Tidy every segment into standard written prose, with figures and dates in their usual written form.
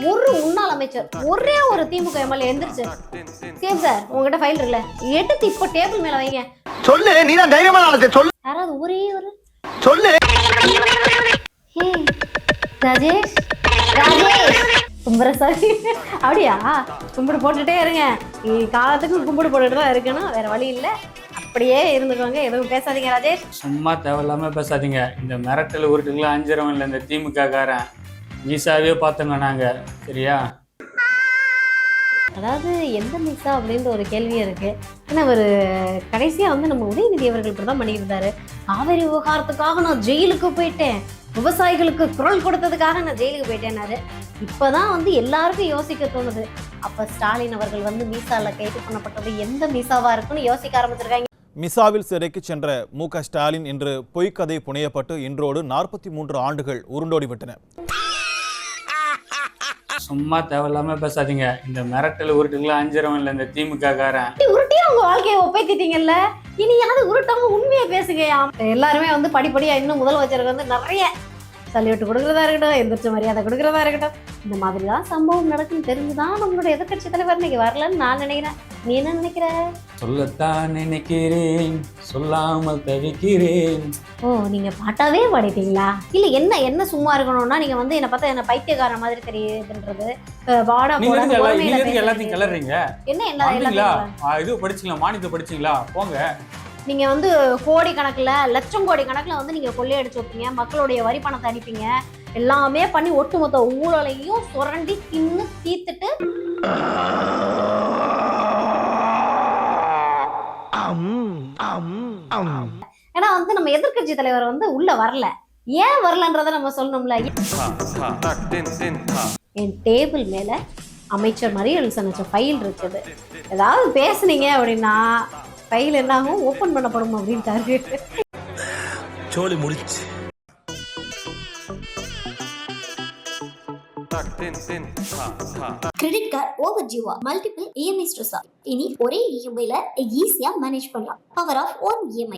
ஒரு முன்னாள் அமைச்சர் ஒரே ஒரு திமுக எம்எல்ஏ எந்திரிச்சு சேம் சார் உங்ககிட்ட ஃபைல் இருக்குல்ல எடுத்து இப்போ டேபிள் மேல வைங்க சொல்லு. நீ தான் தைரியமான ஆளு. சொல்லு. யாராவது ஒரே ஒரு சொல்லு. ஹே ராஜேஷ் ராஜேஷ் கும்பரசாமி அப்படியா? கும்பிடு போட்டுட்டே இருங்க. காலத்துக்கும் கும்பிடு போட்டுட்டு தான் இருக்கணும், வேற வழி இல்லை. அப்படியே இருந்துக்கோங்க, எதுவும் பேசாதீங்க ராஜேஷ். சும்மா தேவையில்லாம பேசாதீங்க. இந்த மிரட்டல் உருட்டுக்கெல்லாம் அஞ்சிரவன் இல்லை இந்த திமுக காரன். மீசாவே பார்த்தோங்க நாங்க, சரியா? அதாவது எந்த மீசா அப்படின்ற ஒரு கேள்வி இருக்கு. ஏன்னா ஒரு கடைசியாக வந்து நம்ம உதயநிதி அவர்கள் இப்படி தான் பண்ணிட்டு இருந்தாரு. காவேரி விவகாரத்துக்காக நான் ஜெயிலுக்கு போயிட்டேன், விவசாயிகளுக்கு குரல் கொடுத்ததுக்காக நான் ஜெயிலுக்கு போயிட்டேன்னாரு. இப்போதான் வந்து எல்லாருக்கும் யோசிக்க தோணுது. அப்போ ஸ்டாலின் அவர்கள் வந்து மீசாவில் கைது பண்ணப்பட்டது எந்த மீசாவா இருக்குன்னு யோசிக்க ஆரம்பிச்சிருக்காங்க. மிசாவில் சிறைக்கு சென்ற மு.க. ஸ்டாலின் இன்று பொய்க்கதை புனையப்பட்டு இன்றோடு 43 ஆண்டுகள் உருண்டோடிவிட்டன. சும்மா தேவையில்லாம பேசாதீங்க. இந்த மிரட்டல் உருட்டுக்கெல்லாம் அஞ்சிரவன் இல்லை இந்த திமுக காரன். உருட்டியா உங்க வாழ்க்கையை ஒப்பைத்திட்டீங்கல்ல, இனி யாரும் உருட்டாம உண்மையை பேசுங்க. எல்லாருமே வந்து படிப்படியா இன்னும் முதலமைச்சருக்கு வந்து நிறைய சல்யூட் கொடுக்குறதா இருக்கட்டும், எந்திரிச்ச மரியாதை கொடுக்குறதா இருக்கட்டும், இந்த மாதிரி தான் சம்பவம் நடக்குன்னு தெரிஞ்சுதான் நம்மளோட எதிர்கட்சி தலைவர் இன்னைக்கு வரலன்னு நான் நினைக்கிறேன். நீ என்ன நினைக்கிற? சொல்லத்தான் நினைக்கிறேன், சொல்லாமல் தவிக்கிறேன். ஓ, நீங்க பாட்டாவே பாடிட்டீங்களா? இல்ல என்ன என்ன சும்மா இருக்கணும்னா நீங்க வந்து என்ன பார்த்தா என்ன பைத்தியக்காரன் மாதிரி தெரியுதுன்றது வாடா எல்லாத்தையும் கிளறீங்க. என்ன என்ன இது படிச்சீங்களா? மானியத்தை படிச்சீங்களா? போங்க. நீங்க வந்து கோடி கணக்குல லட்சம் கோடி கணக்குல வந்து நீங்க கொள்ளையடிச்சு வைப்பீங்க, மக்களுடைய வரி பணத்தை அனுப்பிங்க, எல்லாமே பண்ணி ஒட்டுமொத்த ஊழலையும் சுரண்டி தின்னு தீத்துட்டு ஏன்னா வந்து நம்ம எதிர்கட்சி தலைவர் வந்து உள்ள வரல. ஏன் வரலன்றத நம்ம சொல்லணும்ல. என் டேபிள் மேல அமைச்சர் மரியல்சன் வச்ச ஃபைல் இருக்குது. ஏதாவது பேசுனீங்க அப்படின்னா ஃபைல் என்னாகும், ஓபன் பண்ணப்படும் அப்படின்ட்டாரு. சோலி முடிச்சு. கிரெடிட் கார்டு ஓவர் டியூவா, மல்டிபிள் இஎம்ஐ ஸ்ட்ரெஸ்ஸா? இனி ஒரே இஎம்ஐல ஈஸியா மேனேஜ் பண்ணலாம். Power of one EMI.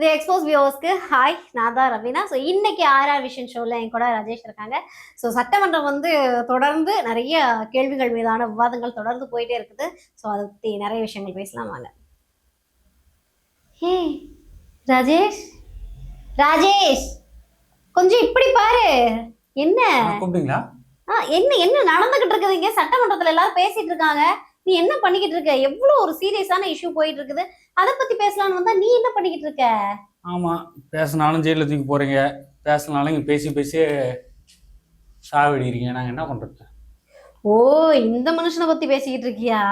The expose வியூவர்ஸ்க்கு ஹாய், நான் தான் ரவீனா. ஸோ இன்னைக்கு ஆர்ஆர் விஷன் ஷோவில் என் கூட ராஜேஷ் இருக்காங்க. ஸோ சட்டமன்றம் வந்து தொடர்ந்து நிறைய கேள்விகள் மீதான விவாதங்கள் தொடர்ந்து போயிட்டே இருக்குது. ஸோ அதை பற்றி நிறைய விஷயங்கள் பேசலாம் வாங்க. ஹே ராஜேஷ், ராஜேஷ் கொஞ்சம் இப்படி பாரு. என்ன கூப்பிட்டீங்களா? என்ன என்ன நடந்துகிட்டு இருக்குது இங்க? சட்டமன்றத்துல எல்லாரும் பேசிட்டு இருக்காங்க, நீ என்ன பண்ணிக்கிட்டு இருக்க? எவ்வளவு ஒரு சீரியஸான இஷ்யூ போயிட்டு இருக்குது, அதை பத்தி பேசலாம்னு வந்தா நீ என்ன பண்ணிக்கிட்டு இருக்க? ஆமா, பேசினாலும் ஜெயில தூக்கி போறீங்க, பேசினாலும் இங்க பேசி பேசி சாவடிக்கிறீங்க. நாங்க என்ன பண்றது? ஓ, இந்த மனுஷனை பத்தி பேசிக்கிட்டு இருக்கியா?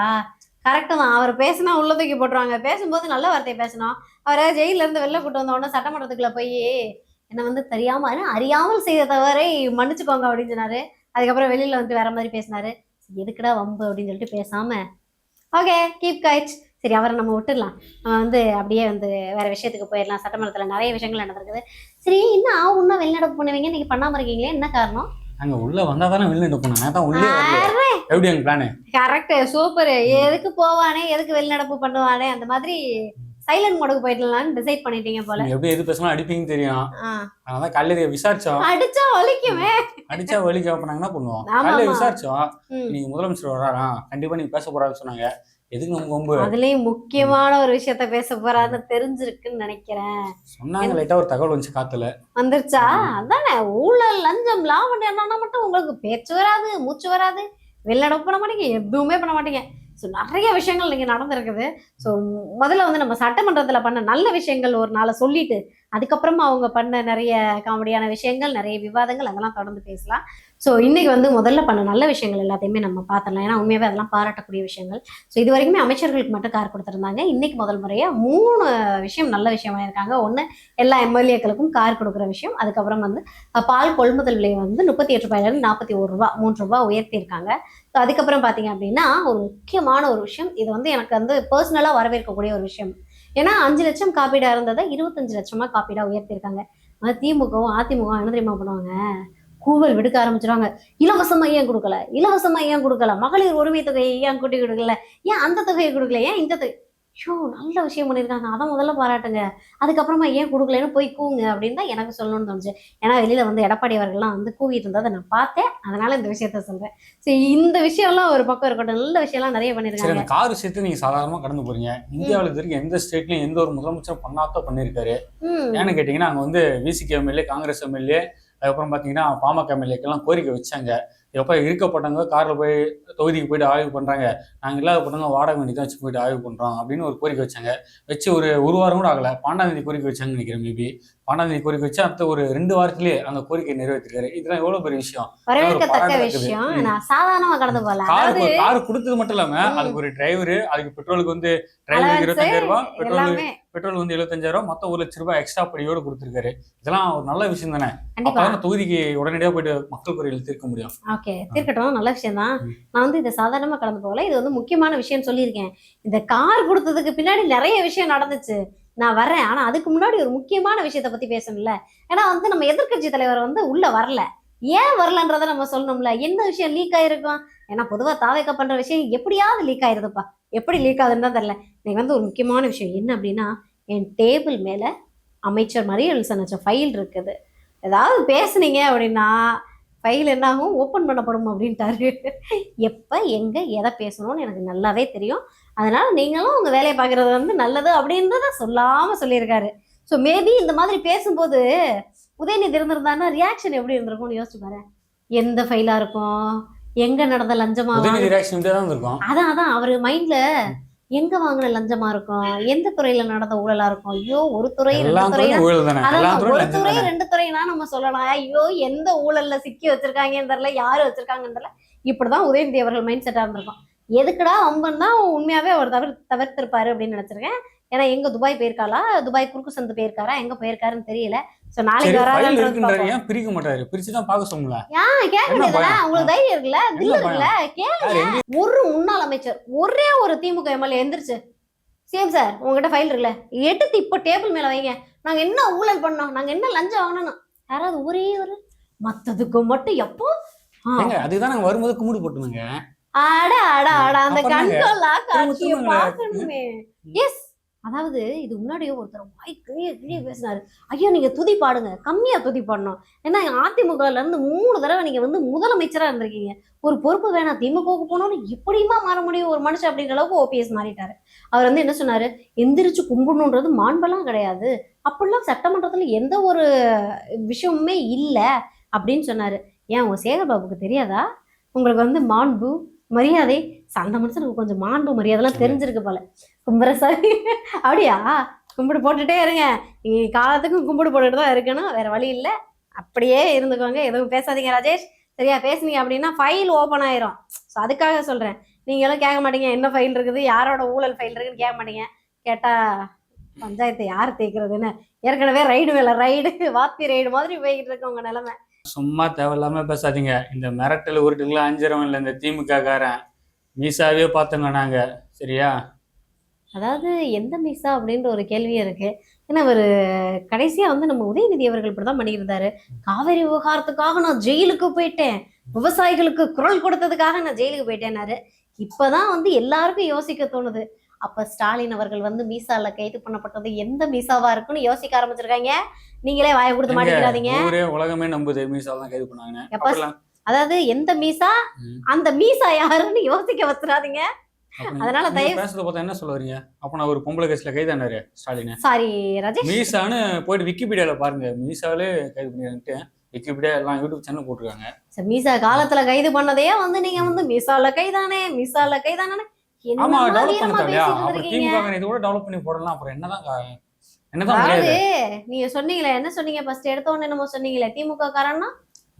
கரெக்டு தான். அவர் பேசினா உள்ள தூக்கி போட்டுருவாங்க. பேசும்போது நல்ல வார்த்தையை பேசணும். அவரை ஜெயில இருந்து வெளில கூட்டு வந்த உடனே சட்டமன்றத்துக்குள்ள போய் என்ன வந்து தெரியாம அறியாமல் செய்த தவறை மன்னிச்சுக்கோங்க அப்படின்னு சொன்னாரு. அதுக்கப்புறம் வெளியில வந்து வேற மாதிரி பேசினாரு. எதுக்குடா வம்பு அப்படின்னு சொல்லிட்டு பேசாம ஓகே கீப் கைட். சரி, அவரை நம்ம விட்டுடலாம். நம்ம வந்து அப்படியே வந்து வேற விஷயத்துக்கு போயிடலாம். சட்டமன்றத்துல நிறைய விஷயங்கள் நடந்திருக்குது. சரி, இன்னும் இன்னும் வெளிநடப்பு பண்ணுவீங்க, இன்னைக்கு பண்ணாம இருக்கீங்களே, என்ன காரணம்? அங்க உள்ள வந்தா தானே வெளிநடப்பு பண்ண. நான் தான் உள்ளே வரல. எப்படி எங்க பிளான்? Correct, super. எதுக்கு போவானே, எதுக்கு வெளிநடப்பு பண்ணுவானே, அந்த மாதிரி சைலண்ட் மோடுக்கு போயிடலாம்னு டிசைட் பண்ணிட்டீங்க போல. எப்படி எது பேசலாம் அடிப்பீங்கன்னு தெரியும். அதான் காலையில விசாரிச்சோம். அடிச்சா வலிக்குமே. அடிச்சா வலிக்க அப்ப என்ன பண்ணுவோம்? காலையில விசாரிச்சோம், நீங்க முதலமைச்சர் வர்றாராம், கண்டிப்பா நீங்க பேச போறாருன்னு சொன்னாங்க. எதுக்கு நம்ம கொம்பு? அதுலயும் முக்கியமான ஒரு விஷயத்த பேச போறாரு தெரிஞ்சிருக்குன்னு நினைக்கிறேன். சொன்னாங்க, லைட்டா ஒரு தகவல் வந்துச்சு, காத்துல வந்துருச்சா? அதானே, ஊழல் லஞ்சம் லாபம் என்னன்னா மட்டும் உங்களுக்கு பேச்சு வராது, மூச்சு வராது, வெளிநடப்பு பண்ண மாட்டீங்க, எதுவுமே பண்ண மாட்டீங்க. ஸோ நிறைய விஷயங்கள் இங்கே நடந்திருக்குது. ஸோ முதல்ல வந்து நம்ம சட்டமன்றத்தில் பண்ண நல்ல விஷயங்கள் ஒரு நாளை சொல்லிட்டு அதுக்கப்புறமா அவங்க பண்ண நிறைய காமெடியான விஷயங்கள், நிறைய விவாதங்கள், அதெல்லாம் தொடர்ந்து பேசலாம். ஸோ இன்னைக்கு வந்து முதல்ல பண்ண நல்ல விஷயங்கள் எல்லாத்தையுமே நம்ம பார்த்துடலாம். ஏன்னா உண்மையாகவே அதெல்லாம் பாராட்டக்கூடிய விஷயங்கள். ஸோ இது வரைக்குமே அமைச்சர்களுக்கு மட்டும் கார் கொடுத்துருந்தாங்க. இன்னைக்கு முதல் முறையாக 3 விஷயம் நல்ல விஷயமா இருக்காங்க. ஒன்று, எல்லா எம்எல்ஏக்களுக்கும் கார் கொடுக்குற விஷயம். அதுக்கப்புறம் வந்து பால் கொள்முதல் விலை வந்து 38 ரூபாயிலிருந்து 41 ரூபா, 3 ரூபா உயர்த்தியிருக்காங்க. ஸோ அதுக்கப்புறம் பார்த்தீங்க அப்படின்னா ஒரு முக்கியமான ஒரு விஷயம், இது வந்து எனக்கு வந்து பர்சனலாக வரவேற்கக்கூடிய ஒரு விஷயம். ஏன்னா 5 லட்சம் காப்பீடா இருந்ததை 25 லட்சமா காப்பீடா உயர்த்திருக்காங்க. திமுகவும் அதிமுகவும் என்ன தெரியுமா பண்ணுவாங்க? கூவல் விடுக்க ஆரம்பிச்சிருவாங்க. இலவசமா ஏன் கொடுக்கல, இலவசமா ஏன் கொடுக்கல, மகளிர் உரிமை தொகையை ஏன் கூட்டி கொடுக்கல, ஏன் அந்த தொகையை கொடுக்கல, ஏன் இந்த தொகை? ஐயோ நல்ல விஷயம் பண்ணியிருக்காங்க, அதான் முதல்ல பாராட்டுங்க, அதுக்கப்புறமா ஏன் கொடுக்கலன்னு போய் கூவுங்க அப்படின்னு தான் எனக்கு சொல்லணும்னு தோணுச்சு. ஏன்னா வெளியில வந்து எடப்பாடி அவர்கள்லாம் வந்து கூவிட்டு இருந்ததை நான் பார்த்தேன், அதனால இந்த விஷயத்த சொல்றேன். சரி, இந்த விஷயம்லாம் ஒரு பக்கம் இருக்கட்டும், நல்ல விஷயம்லாம் நிறைய சரி, பண்ணியிருக்காங்க. அந்த கார் விஷயத்தை நீங்க சாதாரணமா கடந்து போறீங்க. இந்தியாவில் இது வரைக்கும் எந்த ஸ்டேட்லயும் எந்த ஒரு முதலமைச்சரும் பண்ணாத பண்ணியிருக்காரு. ம் ஏன்னு கேட்டீங்கன்னா, அங்க வந்து விசிகே எம்எல்ஏ, காங்கிரஸ் எம்எல்ஏ, அதுக்கப்புறம் பாத்தீங்கன்னா பாமக எம்எல்ஏக்கெல்லாம் கோரிக்கை வச்சாங்க. எப்ப இருக்கப்பட்டவங்க கார்ல போய் தொகுதிக்கு போயிட்டு ஆய்வு பண்றாங்க, நாங்க இல்லாதப்பட்டவங்க வாடகை வண்டி தான் வச்சு போயிட்டு ஆய்வு பண்றோம் அப்படின்னு ஒரு கோரிக்கை வச்சாங்க. வச்சு ஒரு வாரம் கூட ஆகல, 12ஆம் தேதி கோரிக்கை வச்சாங்கன்னு நினைக்கிறேன். மேபி 12ஆம் தேதி கோரிக்கை வச்சு அடுத்த ஒரு 2 வாரத்திலேயே அந்த கோரிக்கை நிறைவேற்றிருக்காரு. இதெல்லாம் எவ்வளவு பெரிய விஷயம். வரவேற்கத்தக்க பாராட்டத்தக்கது. விஷயம். நான் சாதாரணமா கடந்து போகல, அதாவது கார் கொடுத்தது மட்டும் இல்லாம அதுக்கு ஒரு டிரைவரு, அதுக்கு பெட்ரோலுக்கு வந்து டிரைவருக்கு allowance 25,000 ரூபாய், எல்லாமே பெட்ரோல் வந்து 75,000 ரூபாய், மொத்தம் 1,00,000 ரூபாய் எக்ஸ்ட்ரா படியோடு கொடுத்துருக்காரு. இதெல்லாம் ஒரு நல்ல விஷயம் தானே. கண்டிப்பா. அப்பதான் தொகுதிக்கு உடனடியாக போயிட்டு மக்கள் குறைகள் தீர்க்க முடியும். ஓகே, தீர்க்கட்டும், நல்ல விஷயம் தான். நான் வந்து இதை சாதாரணமா கடந்து போகல, இது வந்து முக்கியமான விஷயம் சொல்லியிருக்கேன். இந்த கார் கொடுத்ததுக்கு பின்னாடி நிறைய விஷயம் நடந்துச்சு, நான் வர்றேன். ஆனா அதுக்கு முன்னாடி ஒரு முக்கியமான விஷயத்தை பத்தி பேசணும்ல. ஏன்னா வந்து நம்ம எதிர்க்கட்சி தலைவர் வந்து உள்ள வரல, ஏன் வரலன்றதை நம்ம சொல்லணும்ல. என்ன விஷயம் லீக் ஆயிருக்கும்? ஏன்னா பொதுவா தாவேக்கா பண்ற விஷயம் எப்படியாவது லீக் ஆயிருதுப்பா, எப்படி லீக் ஆகுதுன்னு தான் தெரியல. இன்னைக்கு வந்து ஒரு முக்கியமான விஷயம் என்ன அப்படின்னா, என் டேபிள் மேல அமைச்சர் மரியல்சன் வச்ச ஃபைல் இருக்குது. ஏதாவது பேசுனீங்க அப்படின்னா ஃபைல் என்ன ஆகும், ஓப்பன் பண்ணப்படும் அப்படின்ட்டாரு. எப்போ எங்கே எதை பேசணும்னு எனக்கு நல்லாவே தெரியும், அதனால நீங்களும் உங்கள் வேலையை பார்க்குறது வந்து நல்லது அப்படின்றத சொல்லாமல் சொல்லியிருக்காரு. ஸோ மேபி இந்த மாதிரி பேசும்போது உதயநிதி இருந்திருந்தாருன்னா ரியாக்ஷன் எப்படி இருந்திருக்கும்னு யோசிச்சு பாரு. எந்த ஃபைலாக இருக்கும், எங்கே நடந்த லஞ்சமாக, உதயநிதி ரியாக்ஷன் இப்படியே தான் இருக்கும். அதான் அவர் மைண்டில் எங்கே வாங்கின லஞ்சமா இருக்கும், எந்த துறையில் நடந்த ஊழலாக இருக்கும். ஐயோ ஒரு துறை ரெண்டு எல்லா துறை, துறையும் ஊழல் தானே, எல்லா அதான் துறையும் ஒரு லஞ்சம் துறை தானே. 2 துறைனா நம்ம சொல்லலாம். ஐயோ எந்த ஊழல்ல சிக்கி வச்சிருக்காங்கன்னு தெரியல, யாரு வச்சிருக்காங்கன்னு தெரியல. இப்படிதான் உதயநிதி அவர்கள் மைண்ட் செட்டா இருந்திருக்கும். எதுக்குடா வம்பன் தான் உண்மையாவே அவர் தவிர்த்திருப்பாரு அப்படின்னு நினைச்சிருக்கேன். ஏன்னா எங்க துபாய் போயிருக்காளா, துபாய் குறுக்கு சந்து போயிருக்காரா, எங்க போயிருக்காருன்னு தெரியல. சோ நாளைக்கு சரி, ஃபைல் வராங்கன்றது இருக்குன்றாரு, பார்ப்போம். ஏன் பிரிக்க மாட்டாரு? பிரிச்சு தான் பார்க்க சொல்லுங்க. கேட்க என்ன வேண்டியதுதானே, பயம்? உங்களுக்கு தைரியம் இருக்குல்ல, தில்லு என்ன இருக்குல்ல, கேளுங்க. யார் எங்க ஒரு முன்னாள் அமைச்சர், ஒரே ஒரு திமுக எம்எல்ஏ எந்திரிச்சு, சிஎம் சார் உங்ககிட்ட ஃபைல் இருக்குல்ல, எடுத்து இப்போ டேபிள் மேல வைங்க, நாங்க என்ன ஊழல் பண்ணோம், நாங்க என்ன லஞ்சம் வாங்கணும், யாராவது ஒரே ஒரு, மத்ததுக்கு மட்டும் எப்போ ஏங்க, அதுதான் நாங்க வரும்போது கும்பிடு போட்டுனுங்க. அட அட அட அந்த அப்புறம் என்னங்க? கண்கொள்ளா காட்சியை திரும்ப பார்க்கணுமே. எஸ், அதாவது இது முன்னாடியே ஒருத்தர் வாய் கிளிய கிளிய பேசினாரு, ஐயோ நீங்க துதி பாடுங்க, கம்மியா துதி பாடணும், ஏன்னா அதிமுகல இருந்து 3 தடவை நீங்க வந்து முதலமைச்சரா இருந்திருக்கீங்க, ஒரு பொறுப்பு வேணாம், திமுகவுக்கு போனோம்னு எப்படிமா மாற முடியும் ஒரு மனுஷன் அப்படின்ற அளவுக்கு ஓபிஎஸ் மாறிட்டாரு. அவர் வந்து என்ன சொன்னாரு, எந்திரிச்சு கும்பிடணுன்றது மாண்பெல்லாம் கிடையாது, அப்படிலாம் சட்டமன்றத்துல எந்த ஒரு விஷயமுமே இல்லை அப்படின்னு சொன்னாரு. ஏன் உங்க சேகர் பாபுக்கு தெரியாதா உங்களுக்கு வந்து மாண்பு மரியாதை? அந்த மனுஷனுக்கு கொஞ்சம் மாண்பு மரியாதைலாம் தெரிஞ்சிருக்கு போல. கும்பிட சாமி அப்படியா, கும்பிடு போட்டுட்டே இருங்க, நீங்க காலத்துக்கும் கும்பிடு போட்டுட்டு தான் இருக்கணும், வேற வழி இல்லை, அப்படியே இருந்துக்கோங்க, எதுவும் பேசாதீங்க ராஜேஷ், சரியா? பேசுனீங்க அப்படின்னா ஃபைல் ஓப்பன் ஆயிரும். ஸோ அதுக்காக சொல்றேன், நீங்களும் கேட்க மாட்டீங்க என்ன ஃபைல் இருக்குது, யாரோட ஊழல் ஃபைல் இருக்குன்னு கேட்க மாட்டீங்க. கேட்டா பஞ்சாயத்தை யார் தேய்க்கிறதுன்னு, ஏற்கனவே ரைடு மேல ரைடு, வாத்தி ரைடு மாதிரி போய்கிட்டு இருக்கு உங்க நிலைமை. சும்மா தேவையில்லாம பேசாதீங்க. இந்த மிரட்டல் உருட்டுக்கெல்லாம் அஞ்சிரவன் இல்லை இந்த திமுக காரன், மீசாவே பார்த்தோங்க நாங்க, சரியா? அதாவது எந்த மீசா அப்படின்ற ஒரு கேள்வியே இருக்கு. ஏன்னா அவர் கடைசியா வந்து நம்ம உதயநிதி அவர்கள் இப்படிதான் பண்ணியிருந்தாரு, காவேரி விவகாரத்துக்காக நான் ஜெயிலுக்கு போயிட்டேன், விவசாயிகளுக்கு குரல் கொடுத்ததுக்காக நான் ஜெயிலுக்கு போயிட்டேன்னாரு. இப்பதான் வந்து எல்லாருக்கும் யோசிக்க தோணுது, அப்ப ஸ்டாலின் அவர்கள் வந்து மீசால கைது பண்ணப்பட்டது எந்த மீசாவா இருக்குன்னு யோசிக்க ஆரம்பிச்சிருக்காங்க. நீங்களே வாயை கொடுத்து மாட்டிக்கிறாதீங்க. ஊரே உலகமே நம்புது மீசால தான் கைது பண்ணாங்க. எப்ப அதாவது எந்த மீசா, அந்த மீசா யாருன்னு யோசிக்க வச்சிடாதீங்க. அதனால தயவு பேசுறத பார்த்தா என்ன சொல்ல வரீங்க? அப்ப நான் ஒரு பொம்பளை கேஸ்ல கைதானாரு ஸ்டாலின். சாரி ராஜேஷ், மீசான்னு போயிட்டு விக்கிபீடியால பாருங்க, மீசாவிலே கைது பண்ணிட்டு விக்கிபீடியா எல்லாம் யூடியூப் சேனல் போட்டுருக்காங்க. மீசா காலத்துல கைது பண்ணதையே வந்து நீங்க வந்து மீசால கைதானே மீசால கைதானே ஆமா, டெவலப் பண்ண தேவையா? அப்புறம் திமுக இது கூட டெவலப் பண்ணி போடலாம். அப்புறம் என்னதான் அதாவது நீங்க சொன்னீங்களே, என்ன சொன்னீங்க ஃபர்ஸ்ட் எடுத்த உடனே என்னமோ சொன்னீங்களே, திமுக காரன்னா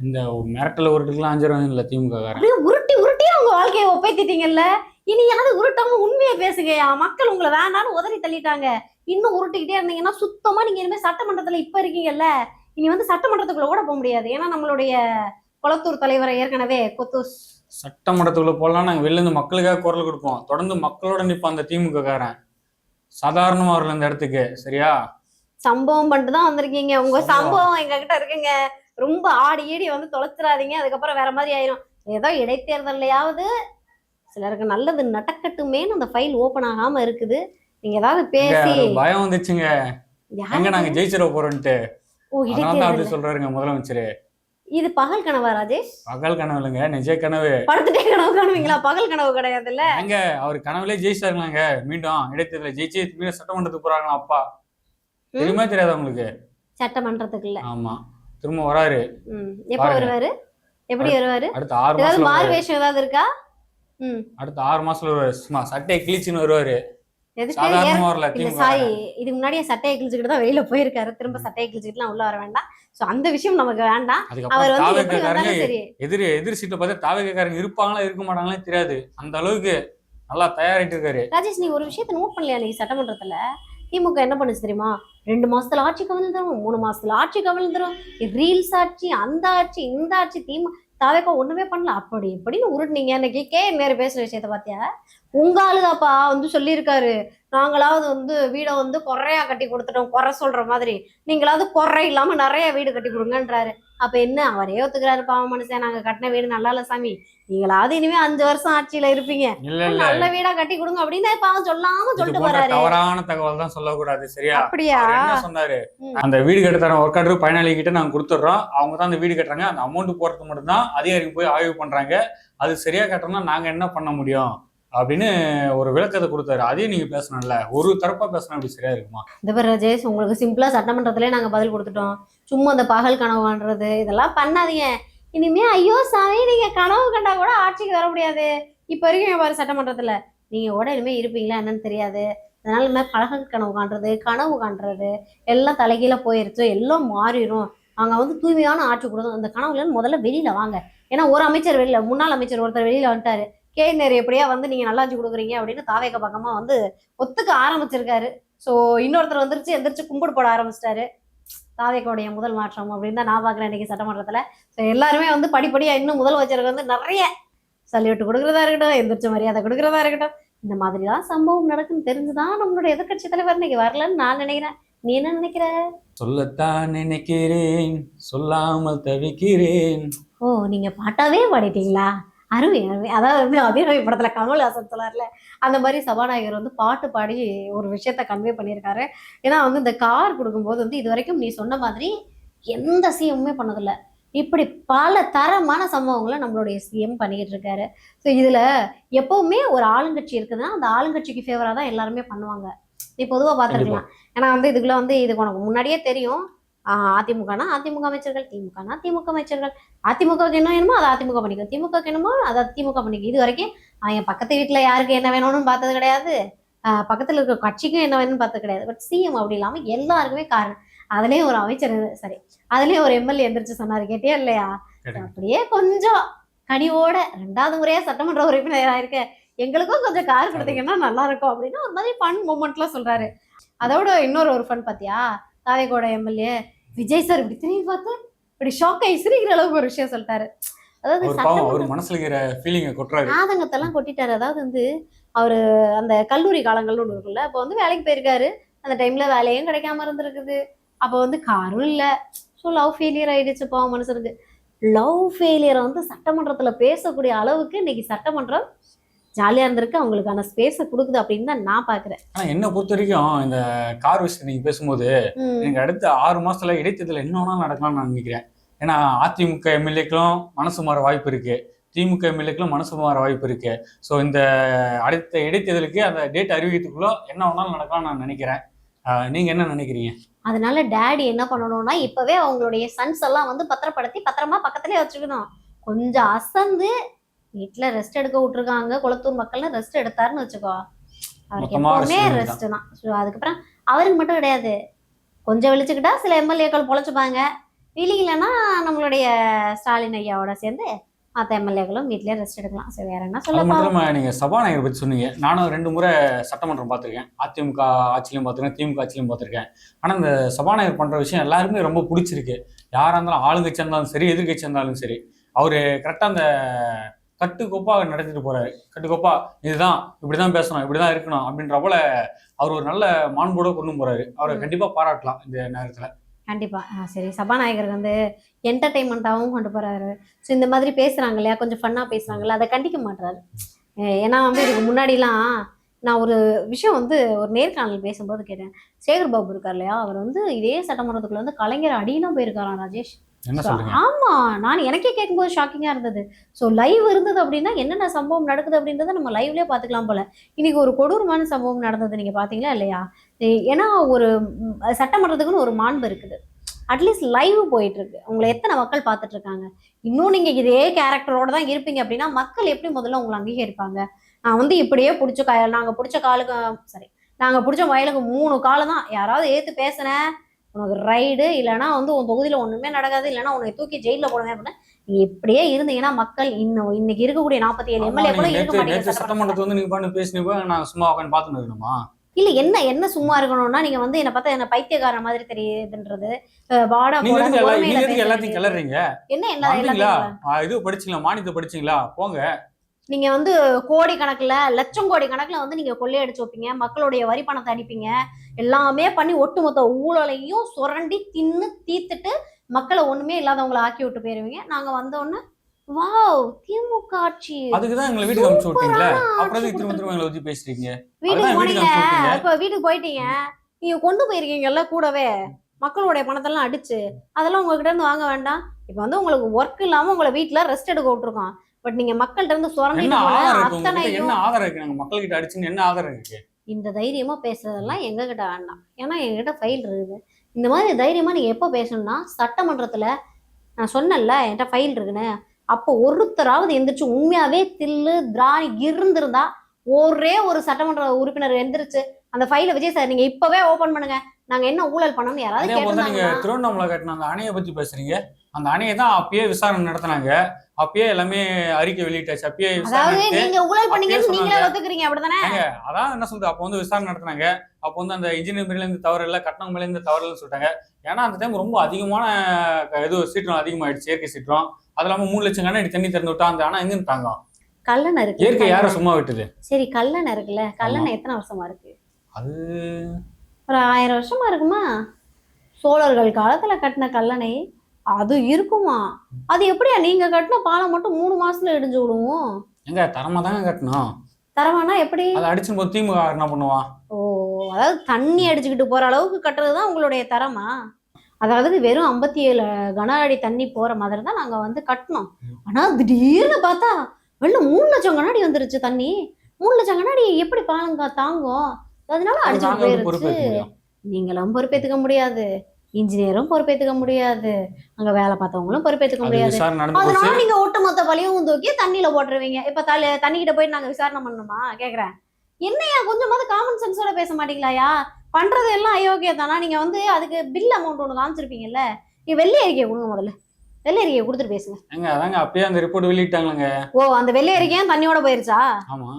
இந்த மிரட்டல உருட்டுக்கெல்லாம் அஞ்சிரவன் இல்ல திமுக காரன். அப்படியே உருட்டி உருட்டி அவங்க வாழ்க்கையை ஒப்பேத்திட்டீங்கல்ல. இனி யாவது உருட்டாம உண்மையை பேசுங்கயா, மக்கள் உங்களை வேண்டான்னு உதறி தள்ளிட்டாங்க. இன்னும் உருட்டிக்கிட்டே இருந்தீங்கன்னா சுத்தமா நீங்க இனிமே சட்டமன்றத்துல இப்ப இருக்கீங்கல்ல, இனி வந்து சட்டமன்றத்துக்குள்ள கூட போக முடியாது. ஏன்னா நம்மளுடைய கொளத்தூர் தலைவரை ஏற்கனவே கொத்தூஸ் சட்டமன்றத்துக்குள்ள போலாம், நாங்க வெளில இருந்து மக்களுக்காக குரல் கொடுப்போம், தொடர்ந்து மக்களோட நிப்போம் அந்த திமுக காரன். சாதாரணமா வரல இந்த இடத்துக்கு, சரியா? சம்பவம் பண்ணிட்டு தான் வந்திருக்கீங்க, உங்க சம்பவம் எங்க கிட்ட இருக்குங்க, ரொம்ப ஆடி ஈடி வந்து தொலைச்சிடாதீங்க, அதுக்கப்புறம் வேற மாதிரி ஆயிரும். ஏதோ இடைத்தேர்தலையாவது சிலருக்கு நல்லது நடக்கட்டுமேன்னு அந்த ஃபைல் ஓப்பன் ஆகாம இருக்குது. நீங்க ஏதாவது பேசி பயம் வந்துச்சுங்க, எங்க நாங்க ஜெயிச்சிட போறோம்ட்டு. ஓ அதனால தான் இடைத்தேர்தல் அப்படி சொல்றாருங்க முதலமைச்சர். இது பகல் கனவா ராஜேஷ்? பகல் கனவு இல்லைங்க, நிஜ கனவு. படுத்துட்டே கனவு காணுவீங்களா? பகல் கனவு கிடையாதுல்ல. எங்க அவர் கனவுலயே ஜெயிச்சாருங்களாங்க, மீண்டும் இடைத்தேர்தல ஜெயிச்சு மீண்டும் சட்டமன்றத்துக்கு போறாங்களாம் அப்பா. தெரியுமா தெரியாதா உங்களுக்கு? சட்டமன்றத்துக்கு இல்ல. ஆமா, திரும்ப வராரு. எப்ப வருவாரு? எப்படி வருவாரு? அடுத்த 6 ஏதாவது மாசம் மாறு வேஷம் ஏதாவது இருக்கா? அடுத்த 6 மாசத்துல வருவாரு. சும்மா சட்டையை கிழிச்சுன்னு வருவாரு. எதுக்கு? சாதாரணமா வரல. இல்ல சாரி, இதுக்கு முன்னாடியே சட்டையை கிழிச்சுக்கிட்டு தான் வெளியில போயிருக்காரு. திரும்ப சட்டையை கிழிச்சுக்கிட்டுலாம் உள்ள வர வேண்டாம். சோ அந்த விஷயம் நமக்கு வேண்டாம். அவர் அதுக்கப்புறம் வந்து எப்படி தாவேக்காரங்க வந்தாலும் சரி. எதிர் சீட்டை பார்த்தா தாவேக்காரங்க இருப்பாங்களா இருக்க மாட்டாங்களே தெரியாது, அந்த அளவுக்கு நல்லா தயாரிட்டு இருக்காரு. ராஜேஷ், நீ ஒரு விஷயத்த நோட் பண்ணலையா? நீ சட்டமன்றத்துல திமுக என்ன பண்ணுச்சு தெரியுமா? 2 மாசத்துல ஆட்சி கவிழ்ந்துரும், 3 மாசத்துல ஆட்சி கவிழ்ந்துரும், ரீல்ஸ் ஆட்சி, அந்த ஆட்சி, இந்த ஆட்சி, தாவேக்கா ஒண்ணுமே பண்ணல. அப்படி எப்படின்னு உருட்டுனீங்க. இன்னைக்கு நேரு பேசுற விஷயத்த பாத்தியா? உங்க ஆளுதாப்பா வந்து சொல்லியிருக்காரு, நாங்களாவது வந்து வீடை வந்து குறையா கட்டி கொடுத்துட்டோம், குறை சொல்ற மாதிரி, நீங்களாவது குறை இல்லாம நிறைய வீடு கட்டி கொடுங்கன்றாரு. அப்ப என்ன, அவரே ஒத்துக்கிறாரு, பாவம் மனுஷன், நாங்க கட்டின வீடு நல்லா இல்ல சாமி, நீங்களாவது இனிமே 5 வருஷம் ஆட்சியில இருப்பீங்க, நல்ல வீடா கட்டி கொடுங்க அப்படின்னு பாவம் சொல்லாம சொல்லிட்டு போறாரு. தவறான தகவல் தான் சொல்லக்கூடாது, சரியா? அப்படியா? என்ன சொன்னாரு, அந்த வீடு கட்டுற ஒர்க் ஆர்டர் பயனாளி கிட்ட நாங்க கொடுத்துடுறோம், அவங்க தான் அந்த வீடு கட்டுறாங்க, அந்த அமௌண்ட் போறது மட்டும் தான் அதிகாரிக்கு போய் ஆய்வு பண்றாங்க, அது சரியா கட்டணும்னா நாங்க என்ன பண்ண முடியும் அப்படின்னு ஒரு விளக்கத்தை கொடுத்தாரு. அதையும் நீங்க பேசணும்ல, ஒரு தரப்பா பேசணும், அப்படி சரியா இருக்குமா? இந்த பேர் ராஜேஷ், உங்களுக்கு சிம்பிளா சட்டமன்றத்திலே நாங்க பதில் கொடுத்துட்டோம். சும்மா அந்த பகல் கனவுன்றது இதெல்லாம் பண்ணாதீங்க. இனிமே ஐயோ சாமி, நீங்க கனவு கண்டா கூட ஆட்சிக்கு வர முடியாது. இப்ப இருக்கீங்க பாரு சட்டமன்றத்துல, நீங்க கூட இனிமே இருப்பீங்களா என்னன்னு தெரியாது. அதனால இந்த பகல் கனவு காண்றது எல்லாம் தலைகீழ போயிருச்சு, எல்லாம் மாறிடும். அங்க வந்து தூய்மையான ஆட்சி கொடுத்தோம். அந்த கனவுல முதல்ல வெளியில வாங்க. ஏன்னா ஒரு அமைச்சர் வெளியில, முன்னாள் அமைச்சர் ஒருத்தர் வெளியில வந்துட்டாரு. நேரு எப்படியா வந்து நீங்க நல்லாச்சு கொடுக்குறீங்க அப்படின்னு தாவேக பக்கமா வந்து ஒத்துக்க ஆரம்பிச்சிருக்காரு. ஸோ இன்னொருத்தர் வந்துருச்சு, எந்திரிச்சு கும்பிடு போட ஆரம்பிச்சிட்டாரு. தாவேக்கோடைய முதல் மாற்றம் அப்படின்னு தான் நான் பாக்குறேன் இன்னைக்கு சட்டமன்றத்துல. ஸோ எல்லாருமே வந்து படிப்படியா இன்னும் முதலமைச்சருக்கு வந்து நிறைய சல்யூட் கொடுக்குறதா இருக்கட்டும், எந்திரிச்ச மரியாதை கொடுக்குறதா இருக்கட்டும், இந்த மாதிரிலாம் சம்பவம் நடக்குன்னு தெரிஞ்சுதான் நம்மளுடைய எதிர்கட்சி தலைவர் இன்னைக்கு வரலன்னு நான் நினைக்கிறேன். நீ என்ன நினைக்கிற? சொல்லத்தான் நினைக்கிறேன், சொல்லாமல் தவிக்கிறேன். ஓ, நீங்க பாட்டாவே பாடிட்டீங்களா? அருமை அருமை. அதாவது வந்து அபிநவி படத்துல கமல்ஹாசன் சொல்லார்ல, அந்த மாதிரி சபாநாயகர் வந்து பாட்டு பாடி ஒரு விஷயத்த கன்வே பண்ணியிருக்காரு. ஏன்னா வந்து இந்த கார் கொடுக்கும்போது வந்து இது வரைக்கும் நீ சொன்ன மாதிரி எந்த சிஎம்மே பண்ணதில்ல. இப்படி பல தரமான சம்பவங்களை நம்மளுடைய சிஎம் பண்ணிக்கிட்டு இருக்காரு. ஸோ இதுல எப்பவுமே ஒரு ஆளுங்கட்சி இருக்குதுன்னா அந்த ஆளுங்கட்சிக்கு ஃபேவரா தான் எல்லாருமே பண்ணுவாங்க. நீ பொதுவாக பார்த்துருக்கலாம். ஏன்னா வந்து இதுக்குள்ள வந்து இதுக்கு உனக்கு முன்னாடியே தெரியும். அதிமுகனா அதிமுக அமைச்சர்கள், திமுகனா திமுக அமைச்சர்கள், அதிமுகவுக்கு என்ன வேணுமோ அதை அதிமுக பண்ணிக்கும், திமுகவுக்கு என்னமோ அதை திமுக பண்ணிக்கும். இது வரைக்கும் என் பக்கத்து வீட்டுல யாருக்கு என்ன வேணும்னு பார்த்தது கிடையாது, பக்கத்துல இருக்க கட்சிக்கும் என்ன வேணும்னு பார்த்தது கிடையாது. பட் சிஎம் அப்படி இல்லாம எல்லாருக்குமே காரணம். அதுலயும் ஒரு அமைச்சர், சரி அதுலயும் ஒரு எம்எல்ஏ எந்திரிச்சு சொன்னாரு, கேட்டியா இல்லையா? அப்படியே கொஞ்சம் கனிவோட 2வது முறையா சட்டமன்ற உறுப்பினராக இருக்க எங்களுக்கும் கொஞ்சம் கார் கொடுத்தீங்கன்னா நல்லா இருக்கும் அப்படின்னு ஒரு மாதிரி ஃபன் மூமெண்ட்லாம் சொல்றாரு. அதோட இன்னொரு ஒரு ஃபன் பாத்தியா, தாவேக்கோட எம்எல்ஏ விஜய் சார் இப்படி திரும்பி பார்த்து இப்படி ஷாக் ஆகி சிரிக்கிற அளவுக்கு ஒரு விஷயம் சொல்லிட்டாரு. அதாவது மனசுல இருக்கிற ஃபீலிங்கை கொட்டுறாரு, ஆதங்கத்தெல்லாம் கொட்டிட்டாரு. அதாவது வந்து அவரு அந்த கல்லூரி காலங்கள்னு ஒன்று இருக்குல்ல, அப்போ வந்து வேலைக்கு போயிருக்காரு. அந்த டைம்ல வேலையும் கிடைக்காம இருந்திருக்குது. அப்போ வந்து காரும் இல்லை. ஸோ லவ் ஃபெயிலியர் ஆயிடுச்சு பாவம் மனுஷனுக்கு. லவ் ஃபெயிலியரை வந்து சட்டமன்றத்துல பேசக்கூடிய அளவுக்கு இன்னைக்கு சட்டமன்றம் ஜாலியா இருந்திருக்கு, அவங்களுக்கான ஸ்பேஸை கொடுக்குது அப்படின்னு தான் நான் பாக்குறேன். ஆனா என்ன பொறுத்த வரைக்கும் இந்த கார் விஷயம் நீங்க பேசும்போது எனக்கு அடுத்த 6 மாசத்துல இடைத்தேர்தல் என்ன வேணாலும் நடக்கலாம்னு நான் நினைக்கிறேன். ஏன்னா அதிமுக எம்எல்ஏக்களும் மனசு மாற வாய்ப்பு இருக்கு, திமுக எம்எல்ஏக்களும் மனசு மாற வாய்ப்பு இருக்கு. ஸோ இந்த அடுத்த இடைத்தேர்தலுக்கு அந்த டேட் அறிவிக்கிறதுக்குள்ள என்ன வேணாலும் நடக்கலாம்னு நான் நினைக்கிறேன். நீங்க என்ன நினைக்கிறீங்க? அதனால டேடி என்ன பண்ணணும்னா இப்பவே அவங்களுடைய சன்ஸ் எல்லாம் வந்து பத்திரப்படுத்தி பத்திரமா பக்கத்துலயே வச்சுக்கணும். கொஞ்சம் அசந்து வீட்டுல ரெஸ்ட் எடுக்க விட்டுருக்காங்க, குளத்தூர் மக்கள்னு ரெஸ்ட் எடுத்தாருன்னு வச்சுக்கோ, அவருக்கு எப்பவுமே ரெஸ்ட் தான். ஸோ அதுக்கப்புறம் அவருக்கு மட்டும் கிடையாது, கொஞ்சம் வெளிச்சுக்கிட்டா சில எம்எல்ஏக்கள் பொழைச்சுப்பாங்க, இல்லைன்னா நம்மளுடைய ஸ்டாலின் ஐயாவோட சேர்ந்து மற்ற எம்எல்ஏக்களும் வீட்லயே ரெஸ்ட் எடுக்கலாம். சரி வேற என்ன சொல்ல? நீங்க சபாநாயகர் பத்தி சொன்னீங்க. நானும் 2 முறை சட்டமன்றம் பார்த்திருக்கேன், அதிமுக ஆட்சியிலும் பார்த்திருக்கேன், திமுக ஆட்சியிலும் பார்த்திருக்கேன். ஆனா இந்த சபாநாயகர் பண்ற விஷயம் எல்லாருமே ரொம்ப பிடிச்சிருக்கு. யாரா இருந்தாலும், ஆளுங்கட்சியா இருந்தாலும் சரி, எதிர்கட்சியா இருந்தாலும் சரி, அவரு கரெக்டா அந்த கட்டுக்கோப்பா நடத்திட்டு போறாரு. கட்டுக்கோப்பா இதுதான், இப்படிதான் பேசணும், இப்படிதான் இருக்கணும் அப்படின்ற போல அவர் ஒரு நல்ல மாண்போட கொண்டு போறாரு. அவரை கண்டிப்பா பாராட்டலாம் இந்த நேரத்துல. கண்டிப்பா. சரி, சபாநாயகர் வந்து என்டர்டைன்மெண்ட்டாகவும் கொண்டு போறாரு. ஸோ இந்த மாதிரி பேசுறாங்க இல்லையா, கொஞ்சம் ஃபன்னா பேசுறாங்கல்ல, அதை கண்டிக்க மாட்டாரு. ஏன்னா வந்து இதுக்கு முன்னாடிலாம் நான் ஒரு விஷயம் வந்து ஒரு நேர்காணல் பேசும்போது கேட்டேன். சேகர் பாபு இருக்கார் இல்லையா, அவர் வந்து இதே சட்டமன்றத்துக்குள்ள வந்து கலைஞர் அடியெல்லாம் போயிருக்காராம் ராஜேஷ். என்ன So, சொல்றீங்க? ஆமா, நான் எனக்கே கேட்கும்போது ஷாக்கிங்கா இருந்தது. ஸோ லைவ் இருந்தது அப்படின்னா என்னென்ன சம்பவம் நடக்குது அப்படின்றத நம்ம லைவ்லயே பார்த்துக்கலாம் போல. இன்னைக்கு ஒரு கொடூரமான சம்பவம் நடந்தது, நீங்க பாத்தீங்களா இல்லையா? ஏன்னா ஒரு சட்டமன்றத்துக்குன்னு ஒரு மாண்பு இருக்குது. அட்லீஸ்ட் லைவ் போயிட்டு இருக்கு, உங்களை எத்தனை மக்கள் பார்த்துட்டு இருக்காங்க. இன்னும் நீங்க இதே கேரக்டரோட தான் இருப்பீங்க அப்படின்னா மக்கள் எப்படி முதல்ல உங்களை அங்கீகரிப்பாங்க? நான் வந்து இப்படியே நாங்க பிடிச்ச காலுக்கு சரி, நாங்க பிடிச்ச வயலுக்கு 3 காலம் தான். யாராவது ஏத்து பேசுனேன் உனக்கு ரைடு, இல்லைன்னா வந்து உன் தொகுதியில ஒண்ணுமே நடக்காது, இல்லைன்னா உன்னை தூக்கி ஜெயில போடுவேன் அப்படின்னா நீங்க இப்படியே இருந்தீங்கன்னா மக்கள் இன்னைக்கு இருக்கக்கூடிய 47 எம்எல்ஏ கூட இருக்க நேற்று மாட்டீங்க. சட்டமன்றத்துல வந்து நீங்க பாட்டு பேசினப்ப நான் சும்மா உட்காந்து பார்த்துன்னு இருக்கணுமா? இல்ல என்ன சும்மா இருக்கணும்னா நீங்க வந்து என்ன பார்த்தா என்ன பைத்தியக்காரன் மாதிரி தெரியுதுன்றது வாடா நீங்க போடா எதுக்கு பொறுமையில எல்லாத்தையும் பேசுறது. கிளறீங்க? என்ன வந்தீங்களா? எல்லாத்தையும் இது படிச்சீங்களா? மானியத்தை படிச்சீங்களா? போங்க. நீங்க வந்து கோடி கணக்குல லட்சம் கோடி கணக்குல வந்து நீங்க கொள்ளையடிச்சு வைப்பீங்க, மக்களுடைய வரி பணத்தை அடிப்பீங்க, எல்லாமே பண்ணி ஒட்டுமொத்த ஊழலையும் சுரண்டி தின்னு தீத்துட்டு மக்களை ஒண்ணுமே இல்லாதவங்களை ஆக்கி விட்டு போயிருவீங்க. நாங்க வந்தோடனே வாவ் திமுக ஆட்சி அதுக்குதான் எங்களை வீட்டுக்கு அனுப்பிச்சு விட்டீங்களே, சூப்பரான அப்புறம் ஆட்சி எதுக்கு திரும்ப கொடுத்துருக்கு. திரும்ப எங்களை பத்தி பேசுறீங்க? வீட்டுக்கு அதான் வீட்டுக்கு போனீங்க, அனுப்பிச்சு விட்டீங்க. இப்ப வீட்டுக்கு போயிட்டீங்க, நீங்க கொண்டு போயிருக்கீங்கல்ல கூடவே மக்களுடைய பணத்தெல்லாம் அடிச்சு, அதெல்லாம் உங்ககிட்ட இருந்து வாங்க வேண்டாம். இப்ப வந்து உங்களுக்கு ஒர்க் இல்லாம உங்களை வீட்டுல ரெஸ்ட் எடுக்க விட்டுருக்கோம். பட் நீங்க மக்கள்கிட்ட இருந்து என்ன சுரண்டிட்டு போன ஆதாரம் இருக்கு உங்ககிட்ட? அத்தனையும் என்ன ஆதாரம் இருக்கு? நாங்க மக்கள் கிட்ட அடிச்சுன்னு என்ன ஆதாரம் இருக்கு? இந்த தைரியமா பேசுறதெல்லாம் எங்க கிட்ட வேண்டாம். ஏன்னா எங்ககிட்ட ஃபைல் இருக்குது. இந்த மாதிரி தைரியமா நீங்க எப்போ பேசணும்னா சட்டமன்றத்துல நான் சொன்னேன்ல என்கிட்ட ஃபைல் இருக்குன்னு, அப்போ ஒருத்தராவது எந்திரிச்சு உண்மையாவே தில்லு திராணி இருந்திருந்தா ஒரே ஒரு சட்டமன்ற உறுப்பினர் எந்திரிச்சு அந்த ஃபைலை விஜய் சார் நீங்க இப்பவே ஓபன் பண்ணுங்க, நாங்க என்ன ஊழல் பண்ணோம்னு யாராவது அதே போல நீங்க கேட்டிருந்தாங்கன்னா திருவண்ணாமலை கட்டின அந்த அணையை பத்தி பேசுறீங்க. அந்த அணையை தான் அப்பயே விசாரணை நடத்தினாங்க, அப்பயே எல்லாமே அறிக்கை வெளியிட்டாச்சு, அப்பயே விசாரணை அதாவது நடத்தி நீங்க ஊழல் பண்ணீங்கன்னு அப்பயே நீங்களே ஒத்துக்கிறீங்க அப்படிதானே? அதான் என்ன சொல்றது, அப்போ வந்து விசாரணை நடத்தினாங்க. அப்போ வந்து அந்த இன்ஜினியர் மேல இருந்து தவறு இல்லை, கட்டணம் மேல இருந்து தவறு இல்லைன்னு சொல்லிட்டாங்க. ஏன்னா அந்த டைம் ரொம்ப அதிகமான இது சீற்றம் அதிகமாயிடுச்சு, இயற்கை சீற்றம். அது இல்லாம 3 லட்சம் கண்ணாடி தண்ணி திறந்து விட்டா அந்த அணை எங்கன்னு தாங்கும்? கல்லணை இருக்கு. இயற்கை யாரை சும்மா விட்டுது? சரி கல்லணை இருக்குல்ல, கல்லணை எத்தனை வருஷமா இருக்கு? அது ஒரு 1000 வருஷமா இருக்குமா? சோழர்கள் காலத்துல கட்டின கல்லணை அது இருக்குமா? அது எப்படியா நீங்க கட்டின பாலம் மட்டும் 3 மாசத்துல இடிஞ்சு விடுவோம்? எங்க தரமா தாங்க கட்டணும். தரவானா எப்படி? அதை அடிச்சுன்னு போது திமுக என்ன பண்ணுவான்? ஓ, அதாவது தண்ணி அடிச்சுக்கிட்டு போற அளவுக்கு கட்டுறதுதான் உங்களுடைய தரமா? அதாவது வெறும் 57 கன அடி தண்ணி போற மாதிரி தான் நாங்க வந்து கட்டினோம். ஆனா திடீர்னு பார்த்தா வெள்ள 3 லட்சம் கண்ணாடி வந்துருச்சு தண்ணி. 3 லட்சம் கண்ணாடி எப்படி பாலங்க தாங்கும்? அதனால அடிச்சு நாங்க வந்து போயிருச்சு. பொறுப்பேற்க முடியும். நீங்களும் பொறுப்பேத்துக்க முடியாது, இன்ஜினியரும் பொறுப்பேத்துக்க முடியாது, அங்க வேலை பார்த்தவங்களும் பொறுப்பேத்துக்க அது முடியாது. விசாரணை நடந்து அதனால போச்சு. நீங்க ஒட்டுமொத்த பழியும் தூக்கி தண்ணியில போட்டுருவீங்க. இப்ப தண்ணிக்கிட்ட போயிட்டு நாங்க விசாரணை பண்ணணுமா கேக்குறேன்? என்னையா கொஞ்சமாவது காமன் சென்ஸோட பேச மாட்டீங்களாயா? பண்றது எல்லாம் அயோக்கிய தானா? நீங்க வந்து அதுக்கு பில் அமௌண்ட் ஒண்ணு காமிச்சிருப்பீங்கல்ல, நீங்க வெள்ளை அறிக்கையை கொடுங்க, முதல்ல வெள்ளை அறிக்கையை கொடுத்துட்டு பேசுங்க. எங்க அதாங்க அப்பயே அந்த ரிப்போர்ட் வெளியிட்டாங்களங்க. ஓ, அந்த வெள்ளை அறிக்கையும் தண்ணியோட போயிருச்சா? ஆமா,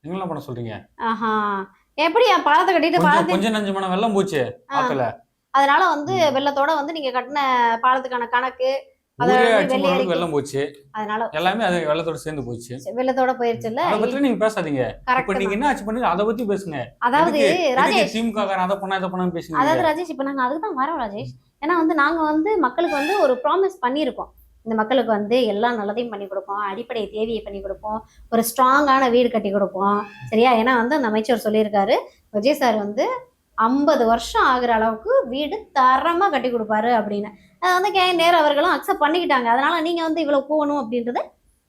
நீங்க என்ன பண்ண சொல்றீங்க? ஆஹா, எப்படி என் பழத்தை கட்டிட்டு கொஞ்சம் கொஞ்சம் நஞ்சமான வெள்ளம் போச்சு ஆத்துல. அதனால வந்து வெள்ளத்தோட வந்து நீங்க கட்டின பாலத்துக்கான கணக்கு ஊரே அதாவது அடிச்சு வெள்ளை போறதுக்கு அறிக்கை, வெள்ளம் போச்சு, அதனால எல்லாமே அது வெள்ளத்தோட சேர்ந்து போச்சு. வெள்ளத்தோட போயிருச்சுல்ல. அதை பத்தி நீங்க பேசாதீங்க. இப்ப கரெக்ட். நீங்க என்ன ஆச்சு பண்ணுங்க, அதை பத்தி பேசுங்க. அதாவது ராஜேஷ், திமுக அதை பண்ணா இதை பண்ணா பேசுங்க. அதாவது ராஜேஷ் இப்ப நாங்க அதுக்கு தான் வரோம் ராஜேஷ். ஏன்னா வந்து நாங்க வந்து மக்களுக்கு வந்து ஒரு ப்ராமிஸ் பண்ணியிருக்கோம். இந்த மக்களுக்கு வந்து எல்லா நல்லதையும் பண்ணி கொடுப்போம், அடிப்படை தேவையை பண்ணி கொடுப்போம், ஒரு ஸ்ட்ராங்கான வீடு கட்டி கொடுப்போம், சரியா? ஏன்னா வந்து அந்த அமைச்சர் சொல்லியிருக்காரு, விஜய் சார் வந்து 50 வருஷம் ஆகுற அளவுக்கு வீடு தரமா கட்டி கொடுப்பாரு அப்படின்னு. அதை வந்து நேரு அவர்களும் அக்செப்ட் பண்ணிக்கிட்டாங்க. அதனால நீங்க வந்து இவ்வளவு போகணும் அப்படின்றது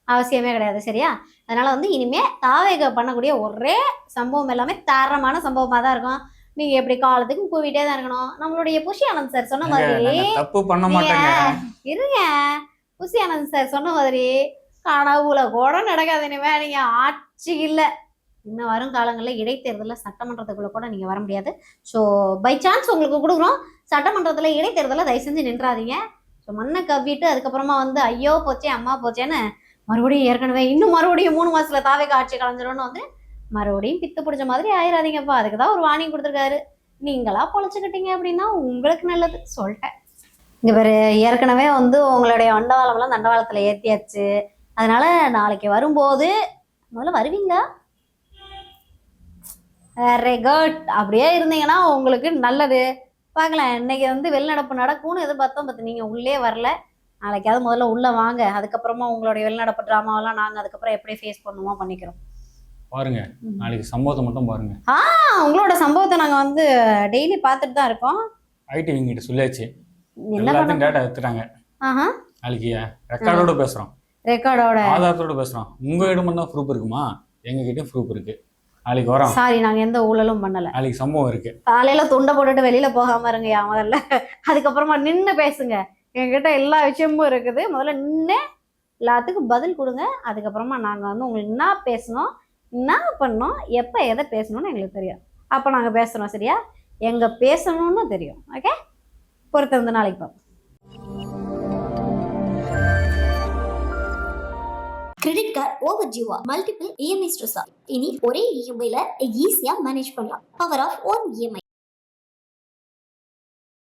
அவசியமே கிடையாது, சரியா? அதனால வந்து இனிமே தாவேக பண்ணக்கூடிய ஒரே சம்பவம் எல்லாமே தரமான சம்பவமா தான் இருக்கும். நீங்க எப்படி காலத்துக்கு கூவிட்டே தான் இருக்கணும். நம்மளுடைய புஷி ஆனந்த் சார் சொன்ன மாதிரி தப்பு பண்ண மாட்டேங்க. இருங்க, புஷி ஆனந்த் சார் சொன்ன மாதிரி கனவுல கூட நடக்காது. இனிமே நீங்க ஆட்சி இல்லை, இன்னும் வரும் காலங்களில் இடைத்தேர்தலில் சட்டமன்றத்துக்குள்ள கூட நீங்க வர முடியாது. ஸோ பை சான்ஸ் உங்களுக்கு கொடுக்குறோம், சட்டமன்றத்தில் இடைத்தேர்தலில் தயவு செஞ்சு நின்றாதீங்க. ஸோ மண்ணை கவ்விட்டு அதுக்கப்புறமா வந்து ஐயோ போச்சே அம்மா போச்சேன்னு மறுபடியும் ஏற்கனவே இன்னும் மறுபடியும் 3 மாசத்துல தாவேக ஆட்சி கலைஞ்சிடும்னு வந்து மறுபடியும் பித்து பிடிச்ச மாதிரி ஆயிராதீங்கப்பா. அதுக்கு தான் ஒரு வார்னிங் கொடுத்துருக்காரு. நீங்களா பொழைச்சிக்கிட்டீங்க அப்படின்னா உங்களுக்கு நல்லது சொல்லிட்டேன். இங்க வேறு ஏற்கனவே வந்து உங்களுடைய அண்டவாளம்லாம் தண்டவாளத்தில் ஏற்றியாச்சு. அதனால நாளைக்கு வரும்போது முதல்ல வருவீங்களா? Very good. அப்படியே இருந்தீங்கன்னா உங்களுக்கு நல்லது. பார்க்கலாம், இன்னைக்கு வந்து வெளிநடப்பு நடக்கும்னு எதிர்பார்த்தோம், பட் நீங்கள் உள்ளே வரல. நாளைக்காவது முதல்ல உள்ளே வாங்க, அதுக்கப்புறமா உங்களுடைய வெளிநடப்பு ட்ராமாவெல்லாம் நாங்கள் அதுக்கப்புறம் எப்படி ஃபேஸ் பண்ணுவோம் பண்ணிக்கிறோம். பாருங்க நாளைக்கு சம்பவத்தை மட்டும் பாருங்க. உங்களோட சம்பவத்தை நாங்க வந்து டெய்லி பார்த்துட்டு தான் இருக்கோம். ஐடி கிட்ட சொல்லியாச்சு, என்ன எல்லாத்தையும் பண்ண டேட்டா எடுத்துட்டாங்க. ஆஹா நாளைக்கு ரெக்கார்டோட பேசுறோம், ரெக்கார்டோட ஆதாரத்தோட பேசுறோம். உங்க இடம் தான் ப்ரூஃப் இருக்குமா? எங்க கிட்டயும் ப்ரூஃப் இருக்கு. நாளைக்கு வரோம். சாரி, நாங்க எந்த ஊழலும் பண்ணல. நாளைக்கு சம்பவம் இருக்கு. காலையில துண்டை போட்டுட்டு வெளியில போகாம இருங்கயா முதல்ல. அதுக்கப்புறமா நின்று பேசுங்க. எங்ககிட்ட எல்லா விஷயமும் இருக்குது. முதல்ல நின்று எல்லாத்துக்கும் பதில் கொடுங்க. அதுக்கப்புறமா நாங்க வந்து உங்களுக்கு என்ன பேசணும், என்ன பண்ணோம், எப்போ எதை பேசணும்னு எங்களுக்கு தெரியும். அப்போ நாங்கள் பேசுகிறோம். சரியா? எங்க பேசணும்னு தெரியும். ஓகே, பொறுத்த வந்து நாளைக்கு பார்ப்போம். கிரெடிட் கார்டு ஓவர் டியூவா, மல்டிபிள் இஎம்ஐ ஸ்ட்ரெஸ்ஸா? இனி ஒரே இஎம்ஐல ஈஸியா மேனேஜ் பண்ணலாம். Power of one EMI.